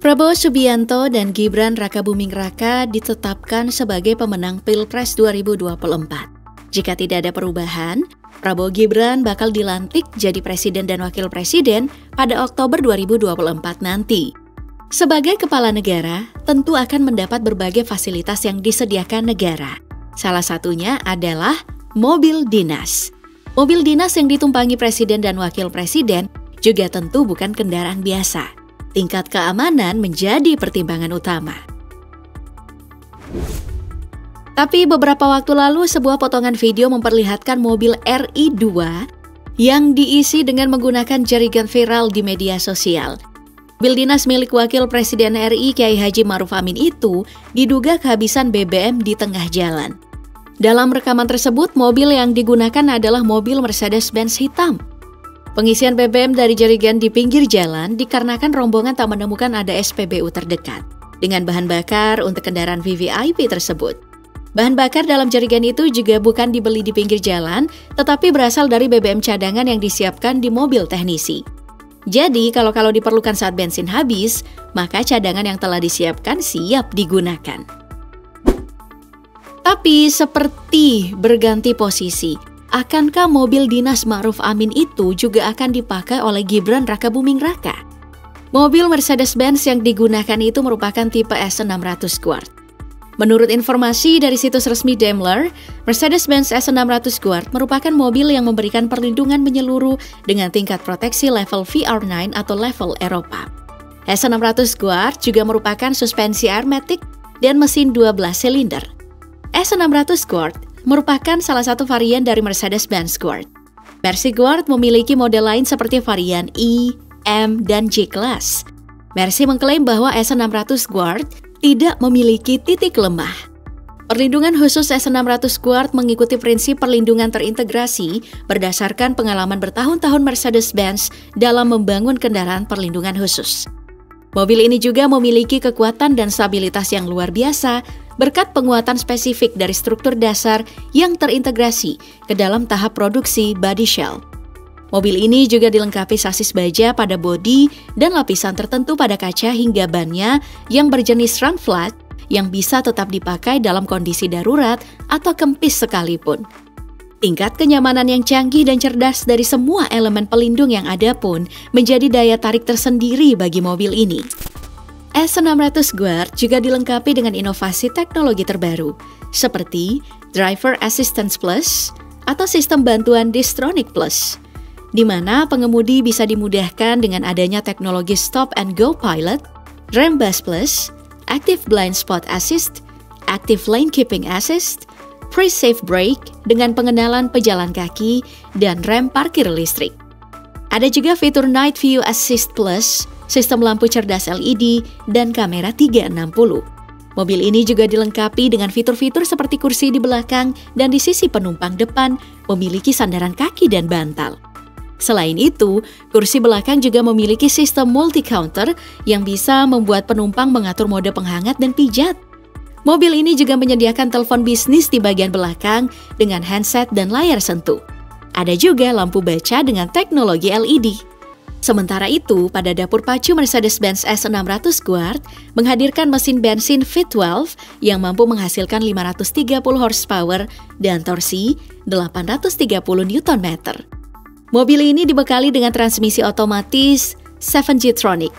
Prabowo Subianto dan Gibran Rakabuming Raka ditetapkan sebagai pemenang Pilpres 2024. Jika tidak ada perubahan, Prabowo Gibran bakal dilantik jadi presiden dan wakil presiden pada Oktober 2024 nanti. Sebagai kepala negara, tentu akan mendapat berbagai fasilitas yang disediakan negara. Salah satunya adalah mobil dinas. Mobil dinas yang ditumpangi presiden dan wakil presiden juga tentu bukan kendaraan biasa. Tingkat keamanan menjadi pertimbangan utama. Tapi beberapa waktu lalu sebuah potongan video memperlihatkan mobil RI2 yang diisi dengan menggunakan jaringan viral di media sosial. Mobil dinas milik Wakil Presiden RI Kiai Haji Ma'ruf Amin itu diduga kehabisan BBM di tengah jalan. Dalam rekaman tersebut, mobil yang digunakan adalah mobil Mercedes-Benz hitam. Pengisian BBM dari jaringan di pinggir jalan dikarenakan rombongan tak menemukan ada SPBU terdekat dengan bahan bakar untuk kendaraan VVIP tersebut. Bahan bakar dalam jaringan itu juga bukan dibeli di pinggir jalan, tetapi berasal dari BBM cadangan yang disiapkan di mobil teknisi. Jadi, kalau diperlukan saat bensin habis, maka cadangan yang telah disiapkan siap digunakan. Tapi seperti berganti posisi, akankah mobil dinas Ma'ruf Amin itu juga akan dipakai oleh Gibran Rakabuming Raka? Mobil Mercedes-Benz yang digunakan itu merupakan tipe S600 Guard. Menurut informasi dari situs resmi Daimler, Mercedes-Benz S600 Guard merupakan mobil yang memberikan perlindungan menyeluruh dengan tingkat proteksi level VR9 atau level Eropa. S600 Guard juga merupakan suspensi airmatic dan mesin 12 silinder. S600 Guard merupakan salah satu varian dari Mercedes-Benz Guard. Versi Guard memiliki model lain seperti varian E, M, dan G-Class. Mercy mengklaim bahwa S600 Guard tidak memiliki titik lemah. Perlindungan khusus S600 Guard mengikuti prinsip perlindungan terintegrasi berdasarkan pengalaman bertahun-tahun Mercedes-Benz dalam membangun kendaraan perlindungan khusus. Mobil ini juga memiliki kekuatan dan stabilitas yang luar biasa berkat penguatan spesifik dari struktur dasar yang terintegrasi ke dalam tahap produksi body shell. Mobil ini juga dilengkapi sasis baja pada bodi dan lapisan tertentu pada kaca hingga bannya yang berjenis run flat yang bisa tetap dipakai dalam kondisi darurat atau kempis sekalipun. Tingkat kenyamanan yang canggih dan cerdas dari semua elemen pelindung yang ada pun menjadi daya tarik tersendiri bagi mobil ini. S600 Guard juga dilengkapi dengan inovasi teknologi terbaru, seperti Driver Assistance Plus atau sistem bantuan Distronic Plus, di mana pengemudi bisa dimudahkan dengan adanya teknologi Stop and Go Pilot, Rem Bus Plus, Active Blind Spot Assist, Active Lane Keeping Assist, Pre-Safe Brake dengan pengenalan pejalan kaki, dan rem parkir listrik. Ada juga fitur Night View Assist Plus, sistem lampu cerdas LED, dan kamera 360. Mobil ini juga dilengkapi dengan fitur-fitur seperti kursi di belakang dan di sisi penumpang depan memiliki sandaran kaki dan bantal. Selain itu, kursi belakang juga memiliki sistem multi-counter yang bisa membuat penumpang mengatur mode penghangat dan pijat. Mobil ini juga menyediakan telepon bisnis di bagian belakang dengan handset dan layar sentuh. Ada juga lampu baca dengan teknologi LED. Sementara itu, pada dapur pacu Mercedes-Benz S600 Guard menghadirkan mesin bensin V12 yang mampu menghasilkan 530 horsepower dan torsi 830 Nm. Mobil ini dibekali dengan transmisi otomatis 7G-Tronic.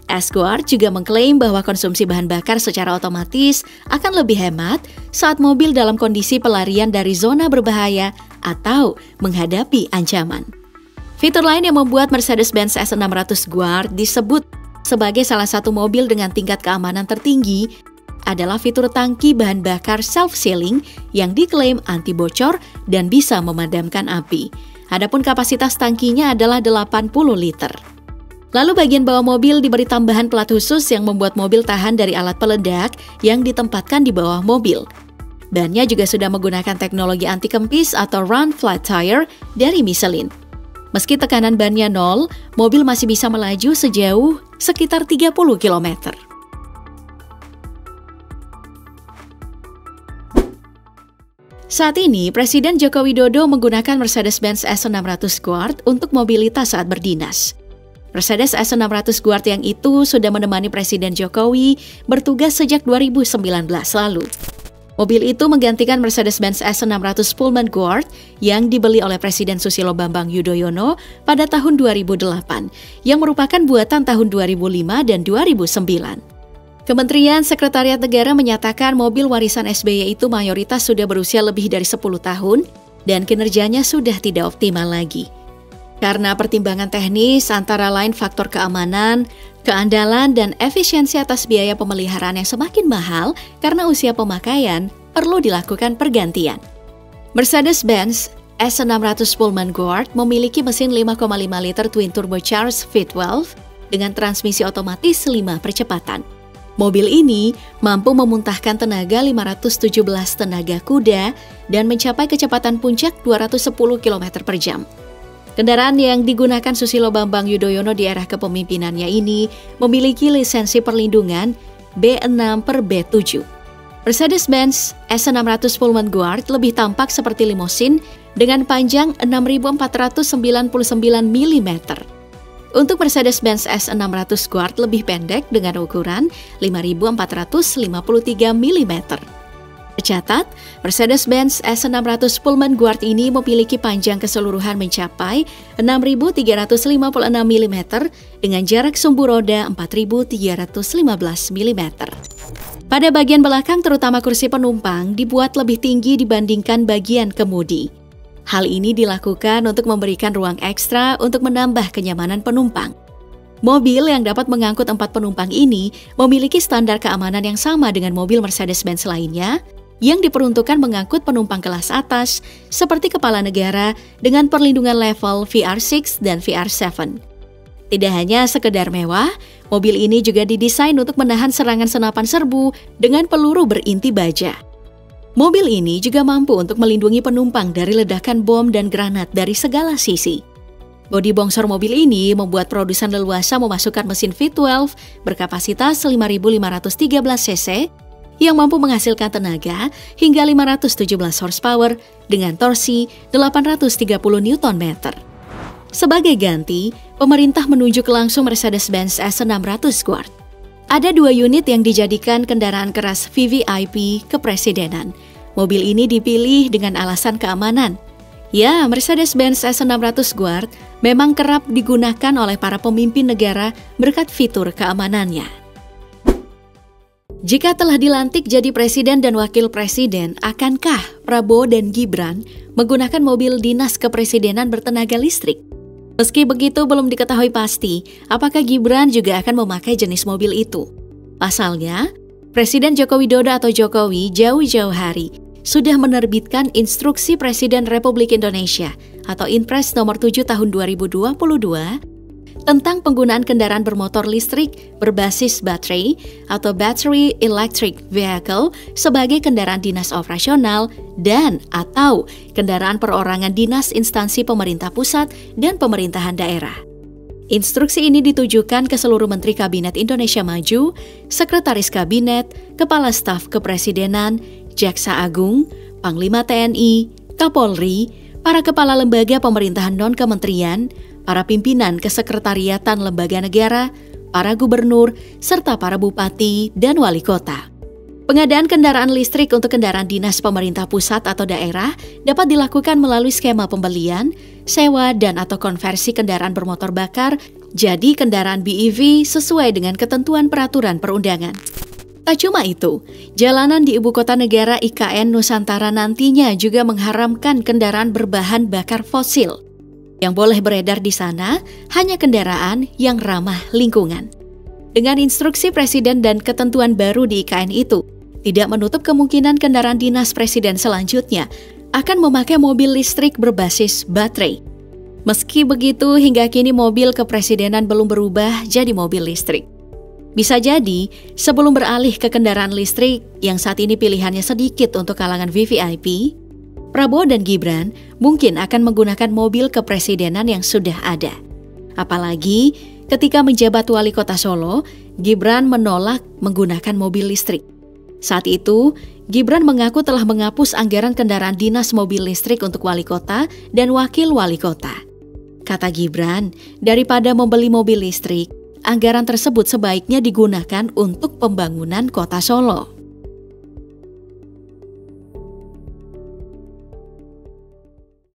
S-Guard juga mengklaim bahwa konsumsi bahan bakar secara otomatis akan lebih hemat saat mobil dalam kondisi pelarian dari zona berbahaya atau menghadapi ancaman. Fitur lain yang membuat Mercedes-Benz S600 Guard disebut sebagai salah satu mobil dengan tingkat keamanan tertinggi adalah fitur tangki bahan bakar self-sealing yang diklaim anti bocor dan bisa memadamkan api. Adapun kapasitas tangkinya adalah 80 liter. Lalu bagian bawah mobil diberi tambahan plat khusus yang membuat mobil tahan dari alat peledak yang ditempatkan di bawah mobil. Bannya juga sudah menggunakan teknologi anti kempis atau Run Flat Tire dari Michelin. Meski tekanan bannya 0, mobil masih bisa melaju sejauh sekitar 30 km. Saat ini, Presiden Joko Widodo menggunakan Mercedes-Benz S600 Guard untuk mobilitas saat berdinas. Mercedes S600 Guard yang itu sudah menemani Presiden Jokowi bertugas sejak 2019 lalu. Mobil itu menggantikan Mercedes-Benz S600 Pullman Guard yang dibeli oleh Presiden Susilo Bambang Yudhoyono pada tahun 2008, yang merupakan buatan tahun 2005 dan 2009. Kementerian Sekretariat Negara menyatakan mobil warisan SBY itu mayoritas sudah berusia lebih dari 10 tahun dan kinerjanya sudah tidak optimal lagi. Karena pertimbangan teknis antara lain faktor keamanan, keandalan, dan efisiensi atas biaya pemeliharaan yang semakin mahal karena usia pemakaian, perlu dilakukan pergantian. Mercedes-Benz S600 Pullman Guard memiliki mesin 5,5 liter twin turbocharged V12 dengan transmisi otomatis 5 percepatan. Mobil ini mampu memuntahkan tenaga 517 tenaga kuda dan mencapai kecepatan puncak 210 km per jam. Kendaraan yang digunakan Susilo Bambang Yudhoyono di era kepemimpinannya ini memiliki lisensi perlindungan B6/B7. Mercedes-Benz S600 Pullman Guard lebih tampak seperti limosin dengan panjang 6.499 mm. Untuk Mercedes-Benz S600 Guard lebih pendek dengan ukuran 5.453 mm. Tercatat, Mercedes-Benz S600 Pullman Guard ini memiliki panjang keseluruhan mencapai 6.356 mm dengan jarak sumbu roda 4.315 mm. Pada bagian belakang terutama kursi penumpang dibuat lebih tinggi dibandingkan bagian kemudi. Hal ini dilakukan untuk memberikan ruang ekstra untuk menambah kenyamanan penumpang. Mobil yang dapat mengangkut 4 penumpang ini memiliki standar keamanan yang sama dengan mobil Mercedes-Benz lainnya, yang diperuntukkan mengangkut penumpang kelas atas seperti kepala negara dengan perlindungan level VR6 dan VR7. Tidak hanya sekedar mewah, mobil ini juga didesain untuk menahan serangan senapan serbu dengan peluru berinti baja. Mobil ini juga mampu untuk melindungi penumpang dari ledakan bom dan granat dari segala sisi. Bodi bongsor mobil ini membuat produsen leluasa memasukkan mesin V12 berkapasitas 5.513 cc yang mampu menghasilkan tenaga hingga 517 horsepower dengan torsi 830 Nm. Sebagai ganti, pemerintah menunjuk langsung Mercedes-Benz S600 Guard. Ada 2 unit yang dijadikan kendaraan keras VVIP kepresidenan. Mobil ini dipilih dengan alasan keamanan. Ya, Mercedes-Benz S600 Guard memang kerap digunakan oleh para pemimpin negara berkat fitur keamanannya. Jika telah dilantik jadi presiden dan wakil presiden, akankah Prabowo dan Gibran menggunakan mobil dinas kepresidenan bertenaga listrik? Meski begitu, belum diketahui pasti apakah Gibran juga akan memakai jenis mobil itu. Pasalnya, Presiden Joko Widodo atau Jokowi jauh-jauh hari sudah menerbitkan Instruksi Presiden Republik Indonesia atau Inpres nomor 7 tahun 2022 tentang penggunaan kendaraan bermotor listrik berbasis baterai atau Battery Electric Vehicle sebagai kendaraan dinas operasional dan atau kendaraan perorangan dinas instansi pemerintah pusat dan pemerintahan daerah. Instruksi ini ditujukan ke seluruh Menteri Kabinet Indonesia Maju, Sekretaris Kabinet, Kepala Staf Kepresidenan, Jaksa Agung, Panglima TNI, Kapolri, para kepala lembaga pemerintahan non-kementerian, para pimpinan kesekretariatan lembaga negara, para gubernur, serta para bupati dan wali kota. Pengadaan kendaraan listrik untuk kendaraan dinas pemerintah pusat atau daerah dapat dilakukan melalui skema pembelian, sewa dan atau konversi kendaraan bermotor bakar jadi kendaraan BEV sesuai dengan ketentuan peraturan perundangan. Tak cuma itu, jalanan di ibu kota negara IKN Nusantara nantinya juga mengharamkan kendaraan berbahan bakar fosil. Yang boleh beredar di sana hanya kendaraan yang ramah lingkungan. Dengan instruksi Presiden dan ketentuan baru di IKN itu, tidak menutup kemungkinan kendaraan dinas Presiden selanjutnya akan memakai mobil listrik berbasis baterai. Meski begitu, hingga kini mobil kepresidenan belum berubah jadi mobil listrik. Bisa jadi, sebelum beralih ke kendaraan listrik yang saat ini pilihannya sedikit untuk kalangan VVIP, Prabowo dan Gibran mungkin akan menggunakan mobil kepresidenan yang sudah ada. Apalagi ketika menjabat wali kota Solo, Gibran menolak menggunakan mobil listrik. Saat itu, Gibran mengaku telah menghapus anggaran kendaraan dinas mobil listrik untuk wali kota dan wakil wali kota. Kata Gibran, daripada membeli mobil listrik, anggaran tersebut sebaiknya digunakan untuk pembangunan kota Solo.